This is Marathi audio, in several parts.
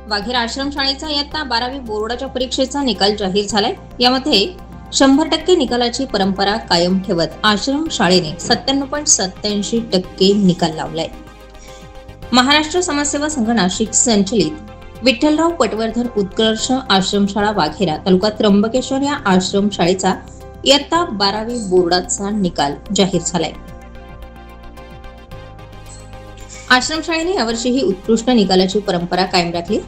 वाघेर आश्रमशाळेचा इयत्ता 12वी बोर्डाच्या परीक्षेचा निकाल जाहीर झालाय. यामध्ये 100% निकालाची परंपरा कायम ठेवत आश्रमशाळेने 97.87% निकाल लावलाय. महाराष्ट्र समाजसेवा संघ नाशिक संचलित विठ्ठलराव पटवर्धन उत्कर्ष आश्रमशाळा वाघेरा तालुका त्र्यंबकेश्वर या आश्रमशाळेचा इयत्ता 12वी बोर्डाचा निकाल जाहीर झालाय. आश्रमशाळेने यावर्षीही उत्कृष्ट निकालाची परंपरा कायम राखली.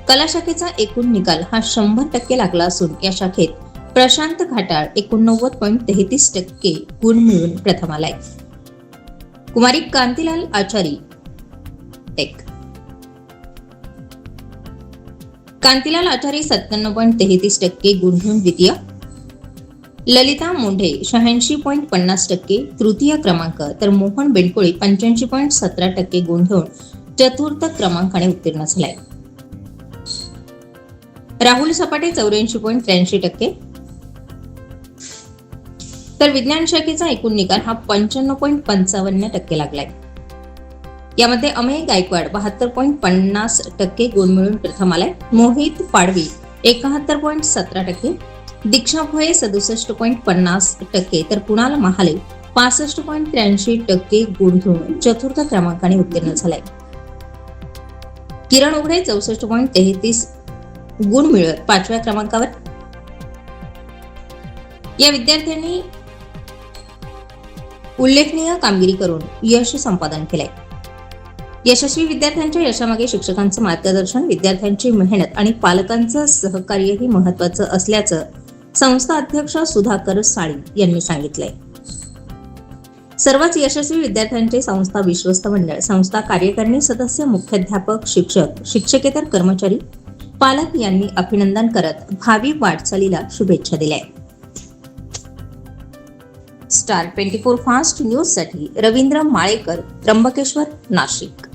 कला शाखेचा एकूण निकाल हा 100% लागला असून या शाखेत प्रशांत घाटाळ 89.33% गुण मिळवून प्रथम आलाय. कुमारी कांतीलाल आचारी कांतीलाल आचारी 97.33% गुण घेऊन द्वितीय, ललिता मोंढे 86.50% तृतीय क्रमांक, तर मोहन बेंडकोळी 85.17% गुण घेऊन चतुर्थ क्रमांकाने उत्तीर्ण झालाय. राहुल सपाटे 84.83%, तर विज्ञान शाखेचा एकूण निकाल हा 95.55% लागलाय. यामध्ये अमेय गायकवाड 72.50% गुण मिळून प्रथम आलाय. मोहित पाडवी 71.17%, दीक्षा भोये 67.50%, तर कुणाल महाले 65.83% गुण घेऊन चतुर्थ क्रमांकाने उत्तीर्ण झालाय. किरण उघडे 64.33 गुण मिळवत 5व्या क्रमांकावर. या विद्यार्थ्यांनी उल्लेखनीय कामगिरी करून यश संपादन केलंय. यशस्वी विद्यार्थ्यांच्या यशामागे शिक्षकांचं मार्गदर्शन, विद्यार्थ्यांची मेहनत आणि पालकांचं सहकार्यही महत्त्वाचं असल्याचं संस्था अध्यक्ष सुधाकर साळी यांनी सांगितलंय. सर्वच यशस्वी विद्यार्थ्यांचे संस्था विश्वस्त मंडळ, संस्था कार्यकारिणी सदस्य, मुख्याध्यापक, शिक्षक, शिक्षकेतर कर्मचारी, पालक यांनी अभिनंदन करत भावी वाटचालीला शुभेच्छा दिल्या. स्टार 24 फास्ट न्यूज साठी रवींद्र माळेकर, त्र्यंबकेश्वर, नाशिक.